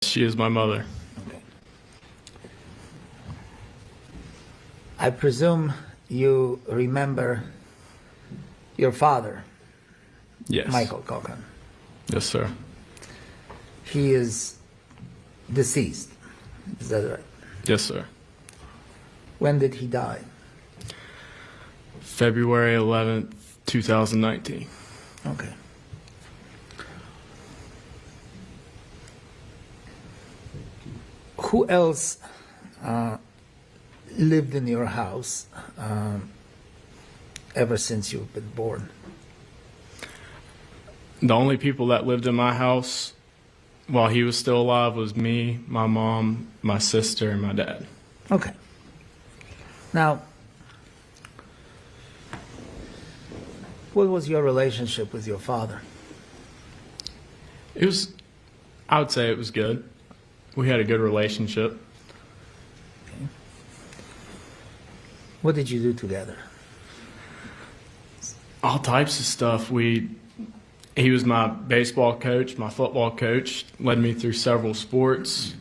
She is my mother. Okay. I presume you remember your father, Yes. Michael Cochran. Yes, sir. He is deceased. Is that right? Yes, sir. When did he die? February 11th, 2019. Okay. Who else lived in your house ever since you've been born? The only people that lived in my house while he was still alive was me, my mom, my sister, and my dad. Okay. Now, what was your relationship with your father? I would say it was good. We had a good relationship. Okay. What did you do together? All types of stuff. He was my baseball coach, my football coach, led me through several sports.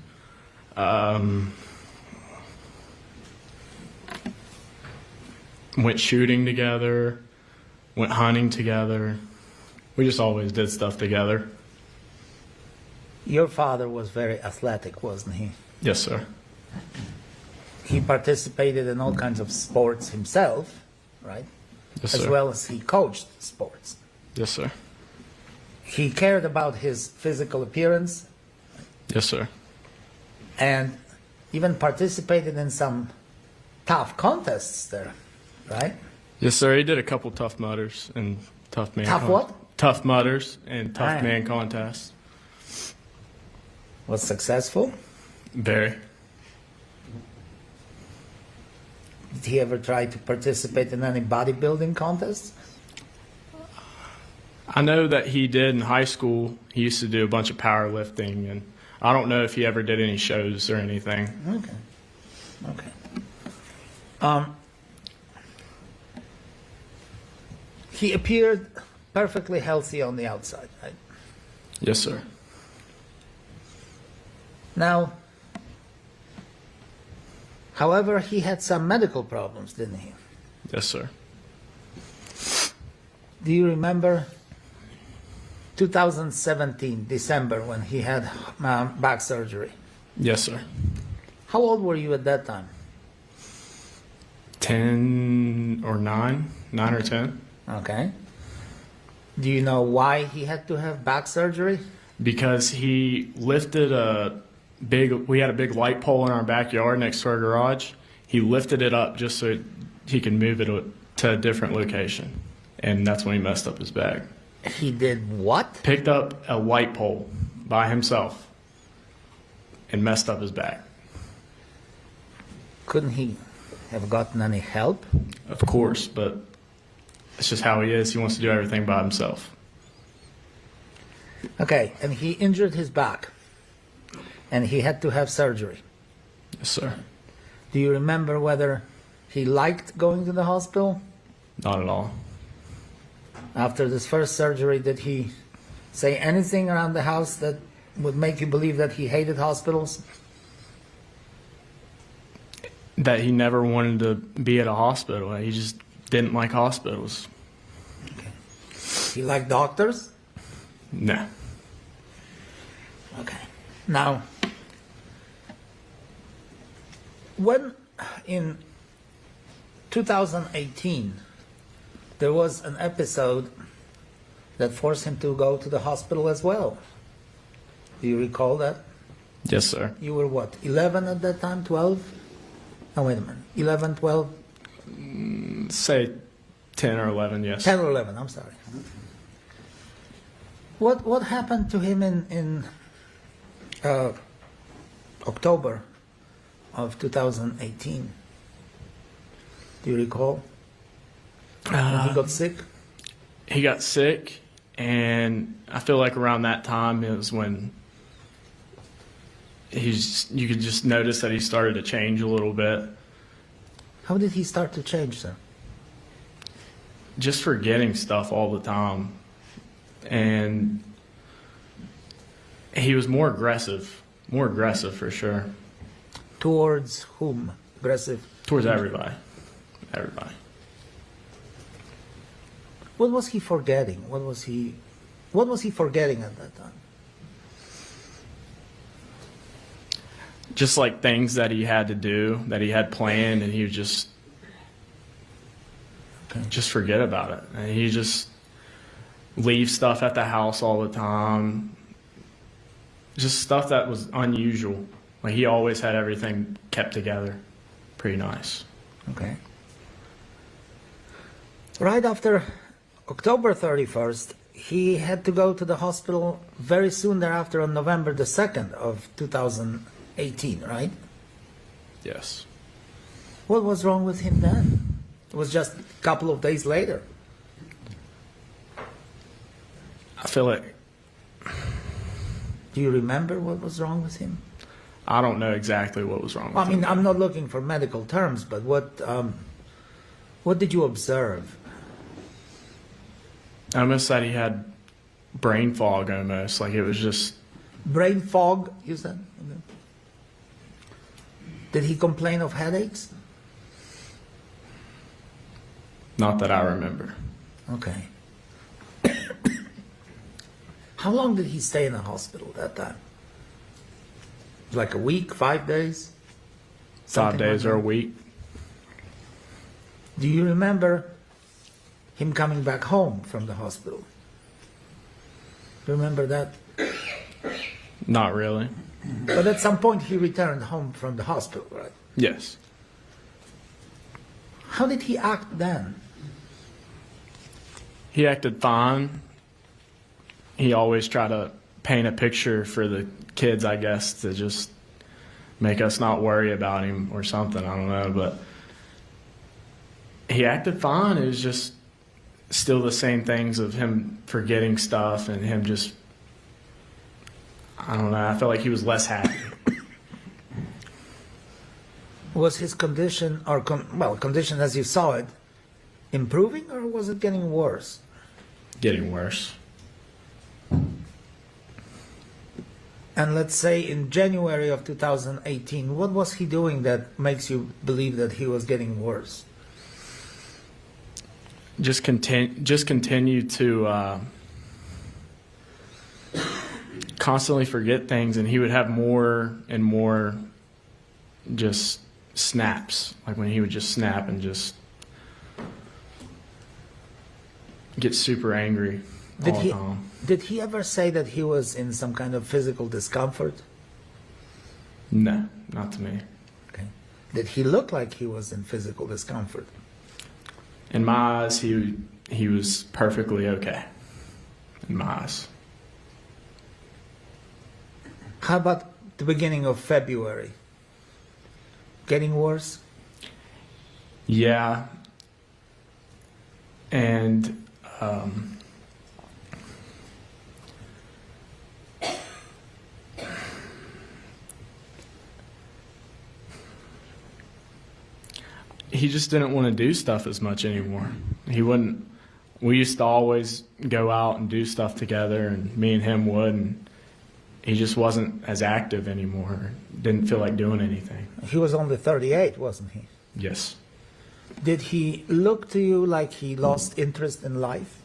Went shooting together, went hunting together. We just always did stuff together. Your father was very athletic, wasn't he? Yes, sir. He participated in all kinds of sports himself, right? Yes, As sir. well as he coached sports. Yes, sir. He cared about his physical appearance Yes, sir. and even participated in some tough contests there, right? Yes, sir. He did a couple tough mudders and tough man. Tough what? Tough mudders and tough Right. man contests. Was successful. Very. Did he ever try to participate in any bodybuilding contests? I know that he did in high school. He used to do a bunch of powerlifting, and I don't know if he ever did any shows or anything. Okay. Okay. He appeared perfectly healthy on the outside, right? Yes, sir. Now, however, he had some medical problems, didn't he? Yes, sir. Do you remember 2017, December, when he had back surgery? Yes, sir. How old were you at that time? 10 or 9? 9 or 10? Okay. Do you know why he had to have back surgery? Because he lifted we had a big light pole in our backyard next to our garage. He lifted it up just so he could move it to a different location. And that's when he messed up his back. He did what? Picked up a light pole by himself and messed up his back. Couldn't he have gotten any help? Of course, but it's just how he is. He wants to do everything by himself. Okay, and he injured his back, and he had to have surgery. Yes, sir. Do you remember whether he liked going to the hospital? Not at all. After this first surgery, did he say anything around the house that would make you believe that he hated hospitals? That he never wanted to be at a hospital. He just didn't like hospitals. Okay. He liked doctors? No. Okay. Now, when in 2018, there was an episode that forced him to go to the hospital as well. Do you recall that? Yes, sir. You were what, 11 at that time, 12? No, wait a minute. 11, 12? Say 10 or 11, yes. 10 or 11, I'm sorry. What happened to him in October of 2018? Do you recall? When he got sick? He got sick, and I feel like around that time it was when you could just notice that he started to change a little bit. How did he start to change, sir? Just forgetting stuff all the time. And he was more aggressive More aggressive for sure. Towards whom? Aggressive? Towards everybody. Everybody. What was he forgetting? What was he forgetting at that time? Just like things that he had to do, that he had planned, and he would just forget about it. And he just leave stuff at the house all the time. Just stuff that was unusual. Like he always had everything kept together. Pretty nice. Okay. Right after October 31st, he had to go to the hospital very soon thereafter on November the 2nd of 2018, right? Yes. What was wrong with him then? It was just a couple of days later. I feel like Do you remember what was wrong with him? I don't know exactly what was wrong with I mean, him. I'm not looking for medical terms, but what did you observe? I almost said he had brain fog almost. Like it was just, Brain fog, you said? Okay. Did he complain of headaches? not that I remember. Okay. How long did he stay in the hospital that time? Like a week, 5 days? 5 Something days like or a that? week. Do you remember him coming back home from the hospital? Remember that? Not really. But at some point he returned home from the hospital, right? Yes. How did he act then? He acted fine. He always tried to paint a picture for the kids, I guess, to just make us not worry about him or something. I don't know, but he acted fine. It was just still the same things of him forgetting stuff and him just, I don't know, I felt like he was less happy. Was his condition, or condition as you saw it, improving or was it getting worse? Getting worse. And let's say in January of 2018, what was he doing that makes you believe that he was getting worse? Just continue to constantly forget things, and he would have more and more just snaps, like when he would just snap and just get super angry all the time. Did he ever say that he was in some kind of physical discomfort? No, not to me. Okay. Did he look like he was in physical discomfort? In my eyes, he was perfectly okay. In my eyes. How about the beginning of February? Getting worse? Yeah. And he just didn't want to do stuff as much anymore. He wouldn't. We used to always go out and do stuff together, and me and him would, and he just wasn't as active anymore. Didn't feel like doing anything. He was only 38, wasn't he? Yes. Did he look to you like he lost interest in life?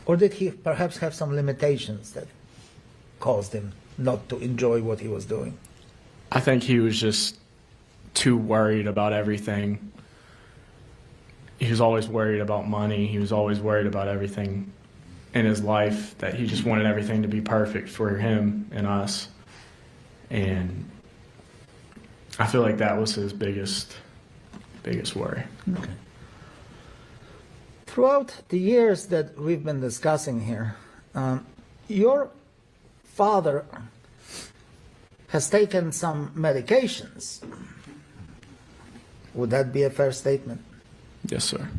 Or did he perhaps have some limitations that caused him not to enjoy what he was doing? I think he was just too worried about everything. He was always worried about money. He was always worried about everything in his life, that he just wanted everything to be perfect for him and us. And I feel like that was his biggest worry. Okay. Throughout the years that we've been discussing here, your father has taken some medications. Would that be a fair statement? Yes, sir.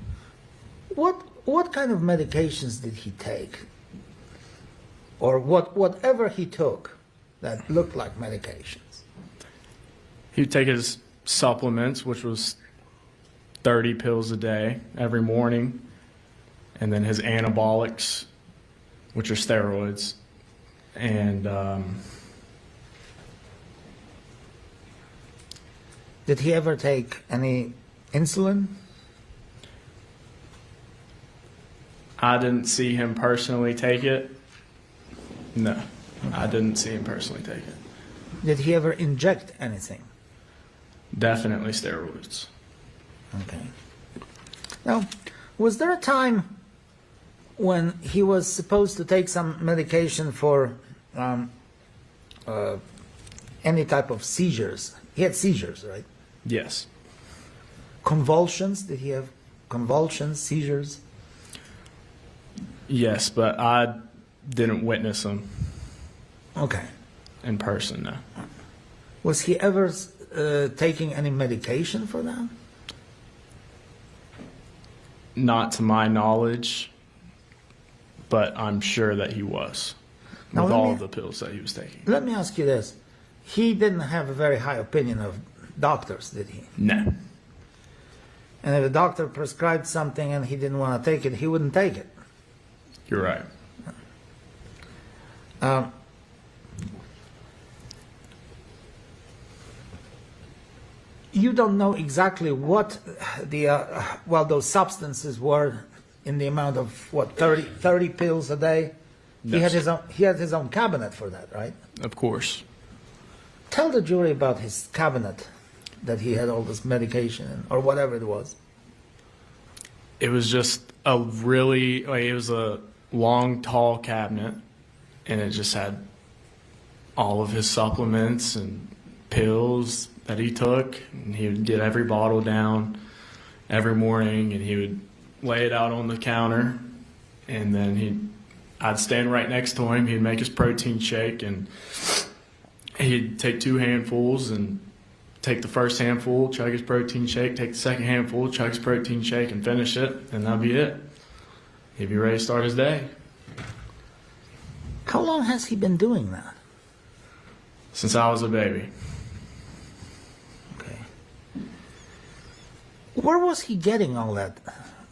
What kind of medications did he take? Or whatever he took that looked like medications? He would take his supplements, which was 30 pills a day every morning, and then his anabolics which are steroids. And Did he ever take any insulin? I didn't see him personally take it. No, I didn't see him personally take it. Did he ever inject anything? Definitely steroids. Okay. Now, was there a time when he was supposed to take some medication for any type of seizures? He had seizures, right? Yes. Convulsions? Did he have convulsions, seizures? Yes, but I didn't witness them Okay. in person, no. Was he ever taking any medication for that? Not to my knowledge, but I'm sure that he was, Now, with let all me- of the pills that he was taking. Let me ask you this. He didn't have a very high opinion of doctors, did he? No. And if a doctor prescribed something and he didn't want to take it, he wouldn't take it. You're right. You don't know exactly what the those substances were in the amount of what 30 pills a day. No, He had sir. his own cabinet for that, right? Of course. Tell the jury about his cabinet that he had all this medication in, or whatever it was. It was just a really, it was a long, tall cabinet, and it just had all of his supplements and pills that he took. And he would get every bottle down every morning, and he would lay it out on the counter, and then I'd stand right next to him. He'd make his protein shake, and he'd take 2 handfuls and take the first handful, chug his protein shake, take the second handful, chug his protein shake, and finish it, and that'd be it. He'd be ready to start his day. How long has he been doing that? Since I was a baby. Okay. Where was he getting all that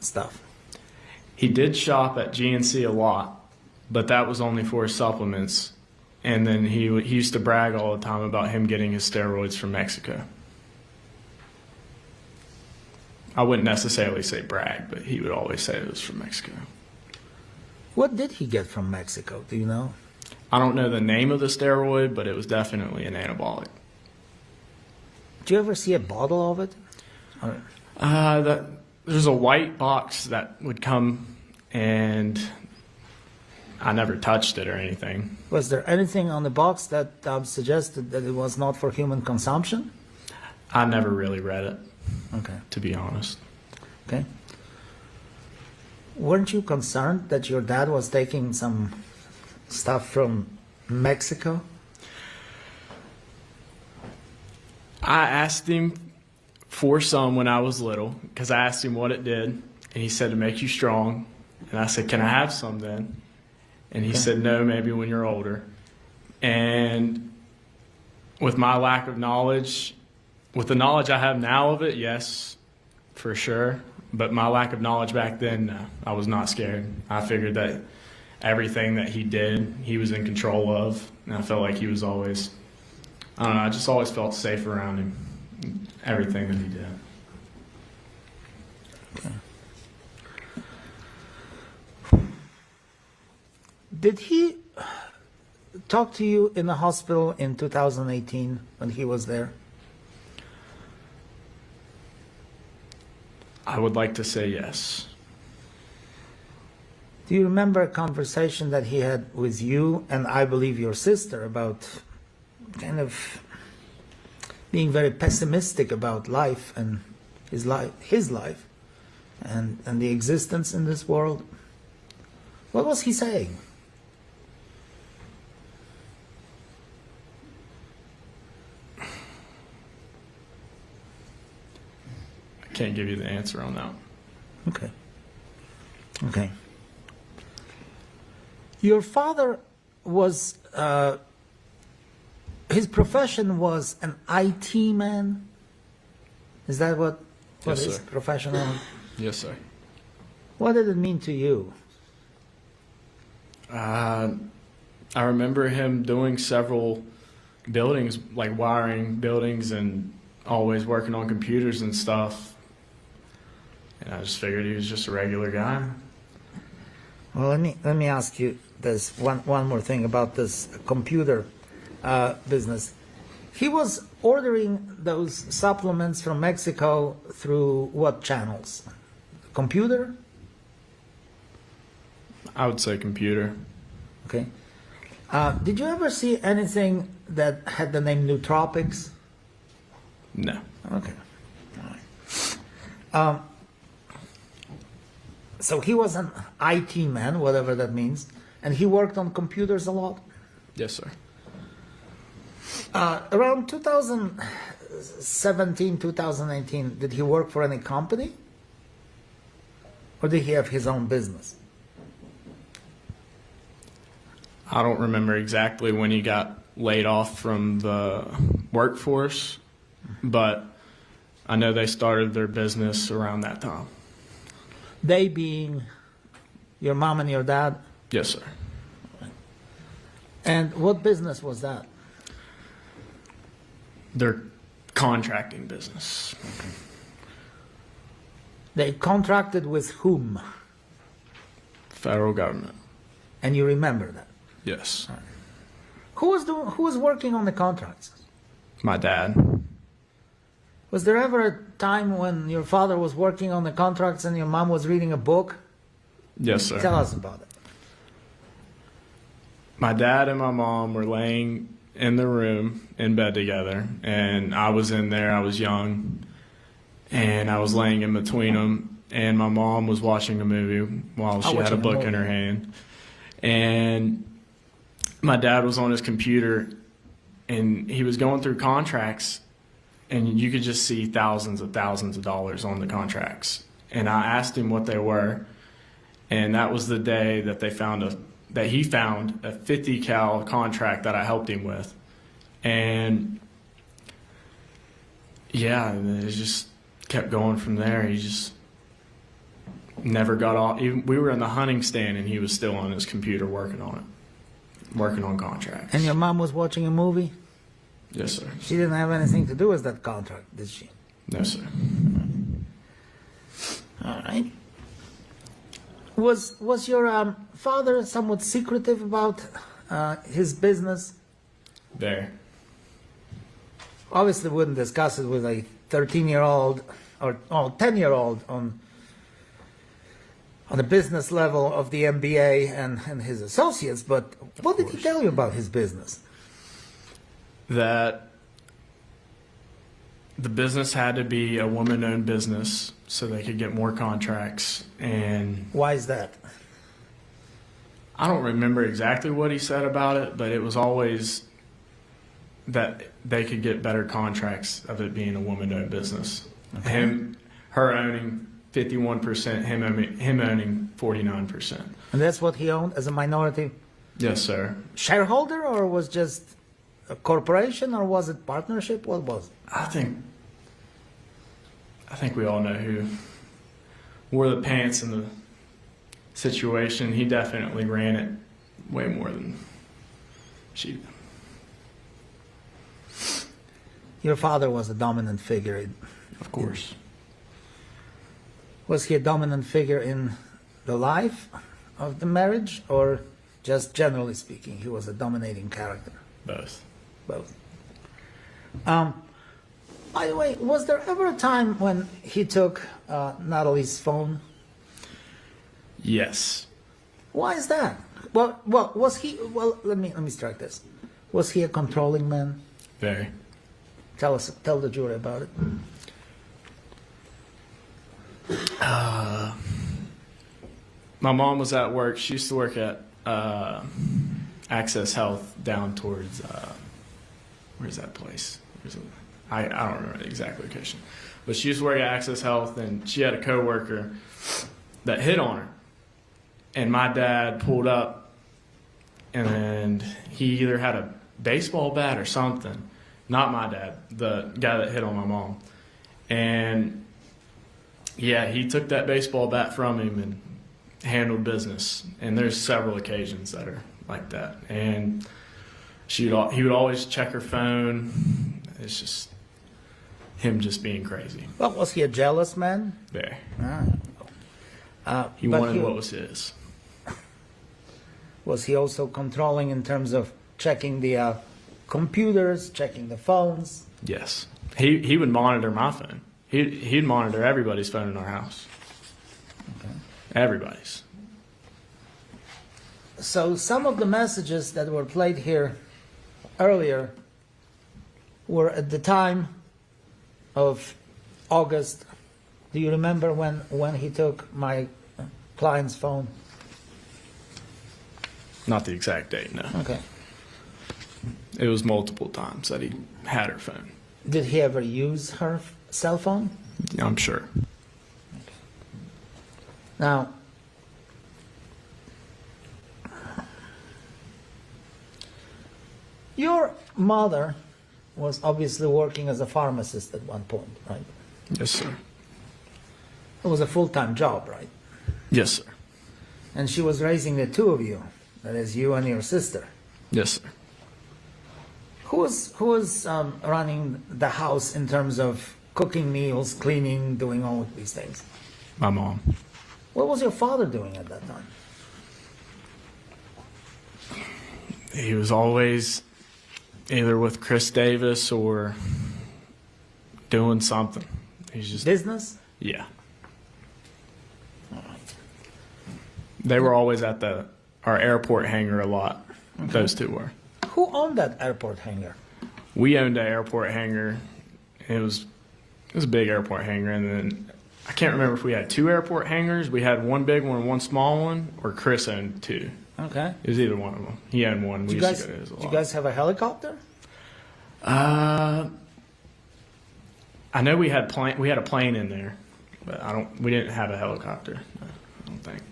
stuff? He did shop at GNC a lot, but that was only for his supplements. And then he used to brag all the time about him getting his steroids from Mexico. I wouldn't necessarily say brag, but he would always say it was from Mexico. What did he get from Mexico? Do you know? I don't know the name of the steroid, but it was definitely an anabolic. Do you ever see a bottle of it? There's a white box that would come, and I never touched it or anything. Was there anything on the box that suggested that it was not for human consumption? I never really read it, Okay. to be honest. Okay. Weren't you concerned that your dad was taking some stuff from Mexico? I asked him for some when I was little, because I asked him what it did, and he said to make you strong. And I said, can I have some then? And he said, no, maybe when you're older. And with my lack of knowledge, with the knowledge I have now of it, yes, for sure. But my lack of knowledge back then, no, I was not scared. I figured that everything that he did, he was in control of. And I felt like he was always, I don't know, I just always felt safe around him, everything that he did. Did he talk to you in the hospital in 2018 when he was there? I would like to say yes. Do you remember a conversation that he had with you and I believe your sister about kind of being very pessimistic about life and his life and the existence in this world? What was he saying? I can't give you the answer on that. Okay. Okay. Your father was, his profession was an IT man? Is that what Yes, his sir. professional? Yes, sir. What did it mean to you? I remember him doing several buildings, like wiring buildings and always working on computers and stuff. And I just figured he was just a regular guy. Well, let me ask you this one more thing about this computer business. He was ordering those supplements from Mexico through what channels? Computer? I would say computer. Okay. Did you ever see anything that had the name nootropics? No. Okay. All right. So he was an IT man, whatever that means, and he worked on computers a lot. Yes, sir. Around 2017, 2019, did he work for any company? Or did he have his own business? I don't remember exactly when he got laid off from the workforce, but I know they started their business around that time. They being your mom and your dad? Yes, sir. And what business was that? Their contracting business. They contracted with whom? Federal government. And you remember that? Yes. Who was working on the contracts? My dad. Was there ever a time when your father was working on the contracts and your mom was reading a book? Yes, sir. Tell us about it. My dad and my mom were laying in the room in bed together, and I was in there. I was young, and I was laying in between them, and my mom was watching a movie while she had a book in her hand. And my dad was on his computer, and he was going through contracts, and you could just see thousands of dollars on the contracts. And I asked him what they were, and that was the day that he found a 50 cal contract that I helped him with. And yeah, it just kept going from there. He just never got off. Even, we were in the hunting stand and he was still on his computer working on it, working on contracts. And your mom was watching a movie? Yes, sir. She didn't have anything to do with that contract, did she? No, sir. All right. Was your father somewhat secretive about his business? There. Obviously wouldn't discuss it with a 13-year-old or 10-year-old on the business level of the MBA and his associates, but what did he tell you about his business? That the business had to be a woman-owned business so they could get more contracts. And Why is that? I don't remember exactly what he said about it, but it was always that they could get better contracts of it being a woman-owned business. Okay. Her owning 51%, him owning 49%. And that's what he owned as a minority Yes, sir. shareholder, or was just a corporation, or was it partnership? What was it? I think we all know who wore the pants in the situation. He definitely ran it way more than she did. Your father was a dominant figure. Of course. Was he a dominant figure in the life of the marriage, or just generally speaking, he was a dominating character? Both. Both. By the way, was there ever a time when he took Natalie's phone? Yes. Why is that? Well, was he? Well, let me strike this. Was he a controlling man? Very. Tell the jury about it. My mom was at work. She used to work at Access Health down towards, where's that place? I don't remember the exact location. But she used to work at Access Health, and she had a coworker that hit on her. And my dad pulled up, and he either had a baseball bat or something. Not my dad, the guy that hit on my mom. And yeah, he took that baseball bat from him and handled business. And there's several occasions that are like that. And he would always check her phone. It's just him just being crazy. Well, was he a jealous man? There. He But wanted what was his. Was he also controlling in terms of checking the computers, checking the phones? Yes. He would monitor my phone. He'd monitor everybody's phone in our house. Okay. Everybody's. So some of the messages that were played here earlier were at the time of August. Do you remember when he took my client's phone? Not the exact date, no. Okay. It was multiple times that he had her phone. Did he ever use her cell phone? I'm sure. Now, your mother was obviously working as a pharmacist at one point, right? Yes, sir. It was a full-time job, right? Yes, sir. And she was raising the two of you, that is you and your sister. Yes, sir. Who was running the house in terms of cooking meals, cleaning, doing all of these things? My mom. What was your father doing at that time? He was always either with Chris Davis or doing something. He's just Business? yeah. All right. They were always at our airport hangar a lot. Okay. Those two were. Who owned that airport hangar? We owned an airport hangar. It was a big airport hangar, and then I can't remember if we had two airport hangars. We had one big one and one small one, or Chris owned two. Okay. It was either one of them. He owned one. Did you guys have a helicopter? I know we had a plane in there, but we didn't have a helicopter. No, I don't think.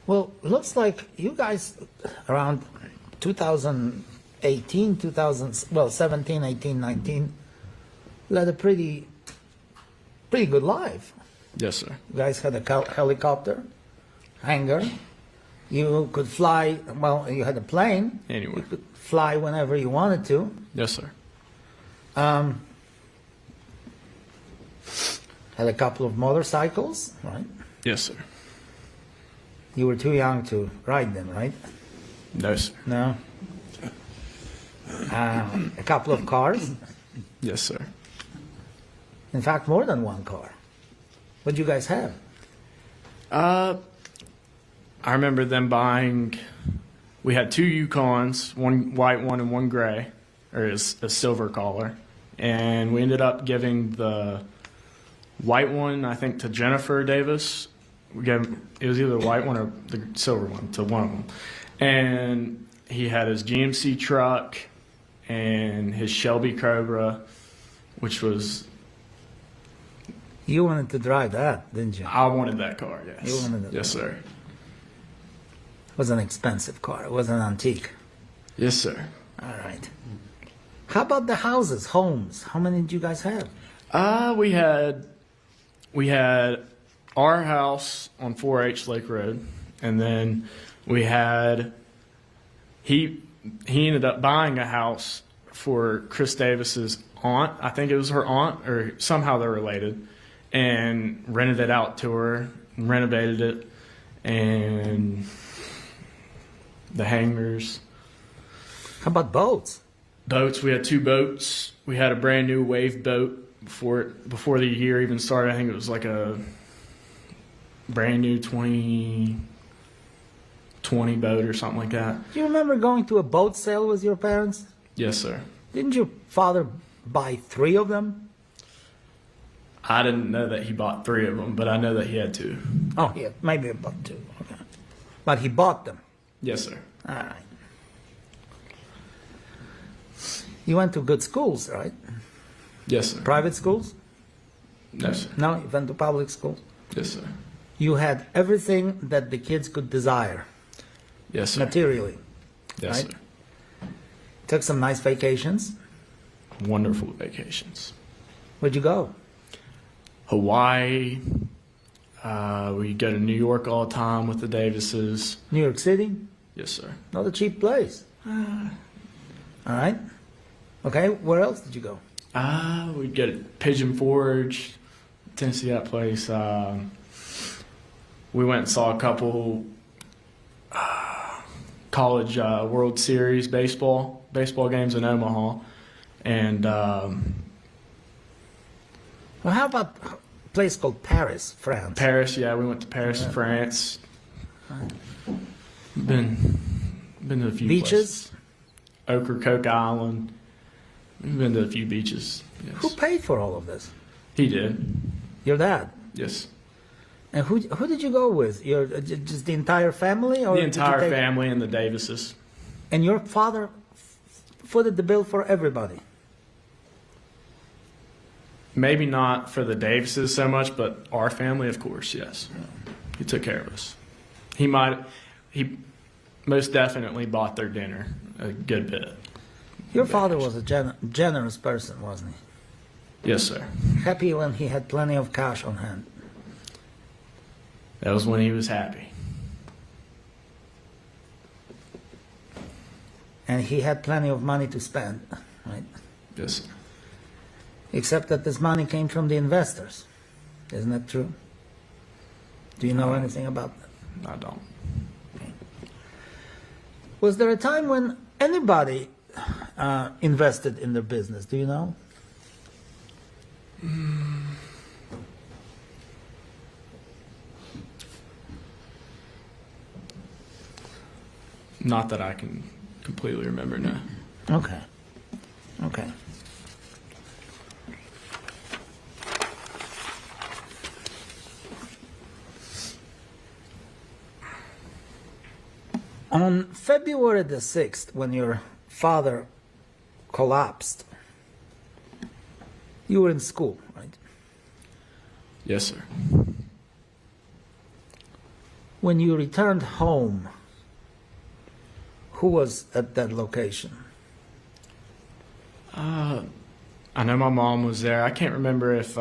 Well, looks like you guys around 2018, 17, 18, 19 led a pretty good life. Yes, sir. You guys had a helicopter, hangar. You could fly, well, you had a plane. Anywhere. You could fly whenever you wanted to. Yes, sir. Had a couple of motorcycles, right? Yes, sir. You were too young to ride them, right? No, sir. No. A couple of cars. Yes, sir. In fact, more than one car. What did you guys have? I remember them buying. We had two Yukons, one white one and one gray, or a silver color, and we ended up giving the white one, I think, to Jennifer Davis. It was either the white one or the silver one to one of them, and he had his GMC truck and his Shelby Cobra, which was. You wanted to drive that, didn't you? I wanted that car. Yes. You wanted it. Yes, sir. It was an expensive car. It was an antique. Yes, sir. All right. How about the houses, homes? How many did you guys have? We had our house on 4H Lake Road, and then we had he ended up buying a house for Chris Davis's aunt. I think it was her aunt, or somehow they're related, and rented it out to her, and renovated it, and the hangars. How about boats? Boats. We had two boats. We had a brand new wave boat before the year even started. I think it was like a brand new 2020 boat or something like that. Do you remember going to a boat sale with your parents? Yes, sir. Didn't your father buy 3 of them? I didn't know that he bought 3 of them, but I know that he had 2. Oh, yeah, maybe about 2. Okay. But he bought them. Yes, sir. All right. You went to good schools, right? Yes, sir. Private schools? No, sir. No, you went to public schools? Yes, sir. You had everything that the kids could desire, Yes, sir. materially. Yes, right? sir. Took some nice vacations. Wonderful vacations. Where'd you go? Hawaii, We go to New York all the time with the Davises. New York City? Yes, sir. Not a cheap place. All right. Okay, where else did you go? We'd go to Pigeon Forge, Tennessee, that place. We went and saw a couple college World Series baseball games in Omaha. And Well, how about a place called Paris, France? Paris, yeah, we went to Paris, France. Been to a few Beaches? places. Ocracoke Island. We've been to a few beaches. Yes. Who paid for all of this? He did. Your dad. Yes. And who did you go with? Your just the entire family, or The did you entire take- family and the Davises. And your father footed the bill for everybody. Maybe not for the Davises so much, but our family, of course, yes. He took care of us. He most definitely bought their dinner a good bit. Your father was a generous person, wasn't he? Yes, sir. Happy when he had plenty of cash on hand. That was when he was happy. And he had plenty of money to spend, right? Yes, sir. Except that this money came from the investors. Isn't that true? Do you know anything about that? I don't. Was there a time when anybody invested in their business? Do you know? Not that I can completely remember, no. Okay. Okay. On February the 6th, when your father collapsed, you were in school, right? Yes, sir. When you returned home, who was at that location? I know my mom was there. I can't remember if,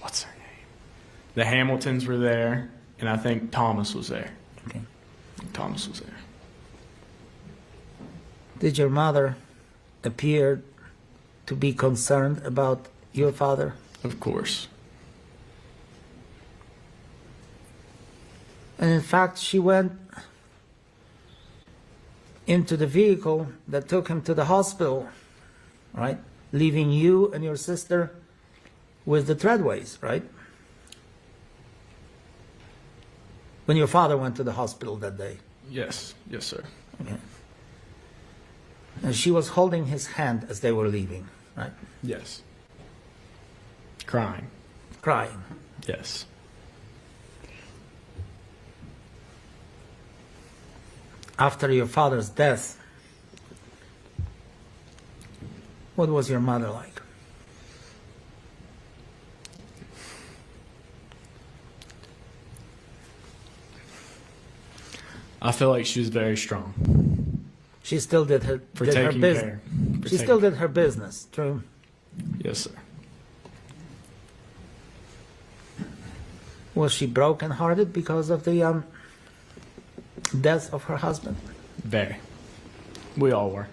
what's her name? The Hamiltons were there, and I think Thomas was there. Okay. Thomas was there. Did your mother appear to be concerned about your father? Of course. And in fact, she went into the vehicle that took him to the hospital, right? Leaving you and your sister with the Treadways, right? When your father went to the hospital that day. Yes. Yes, sir. Okay. And she was holding his hand as they were leaving, right? Yes. Crying. Crying. Yes. After your father's death, what was your mother like? I feel like she was very strong. She still did her For did her taking business. care. For She taking- still did her business. True. Yes, sir. Was she broken-hearted because of the death of her husband? Very. We all were.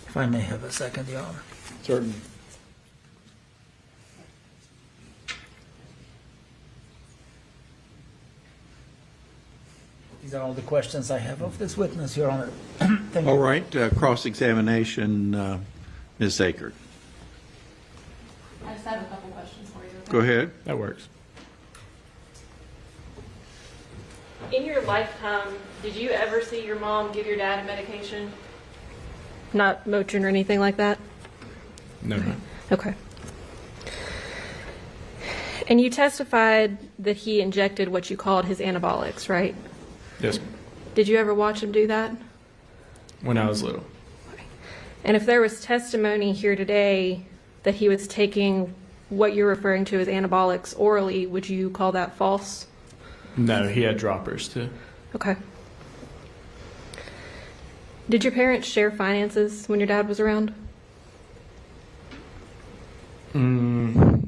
If I may have a second, Your Honor. Certainly. These are all the questions I have of this witness, Your Honor. Thank All you. right, cross-examination, Ms. Zakert. I just have a couple questions for you. okay? Go ahead. That works. In your lifetime, did you ever see your mom give your dad a medication? Not Motrin or anything like that? No, no. Okay. And you testified that he injected what you called his anabolics, right? Yes. Did you ever watch him do that? When I was little. And if there was testimony here today that he was taking what you're referring to as anabolics orally, would you call that false? No, he had droppers too. Okay. Did your parents share finances when your dad was around? I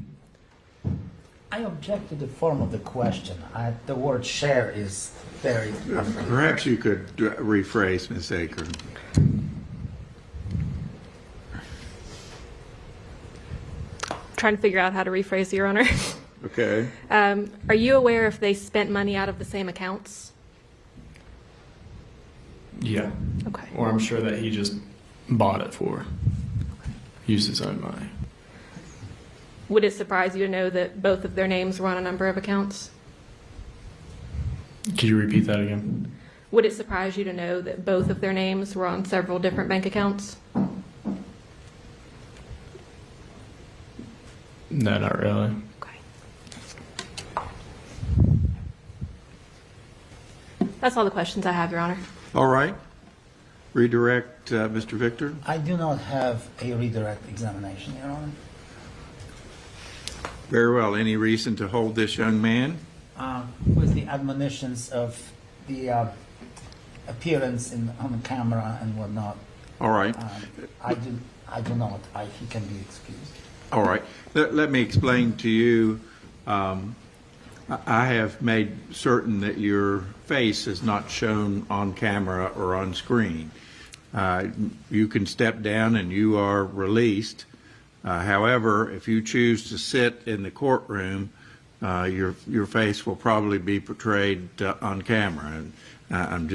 object to the form of the question. The word share is very. Perhaps you could rephrase, Ms. Akron. Trying to figure out how to rephrase, Your Honor. Okay. Are you aware if they spent money out of the same accounts? Yeah. Okay. Or I'm sure that he just bought it for. Used his own money. Would it surprise you to know that both of their names were on a number of accounts? Could you repeat that again? Would it surprise you to know that both of their names were on several different bank accounts? No, not really. Okay. That's all the questions I have, Your Honor. All right. Redirect Mr. Victor. I do not have a redirect examination, Your Honor. Very well. Any reason to hold this young man? With the admonitions of the appearance on the camera and whatnot, All right. I do not. He can be excused. All right. Let me explain to you. I have made certain that your face is not shown on camera or on screen. You can step down and you are released. However, if you choose to sit in the courtroom, your face will probably be portrayed on camera. And I'm just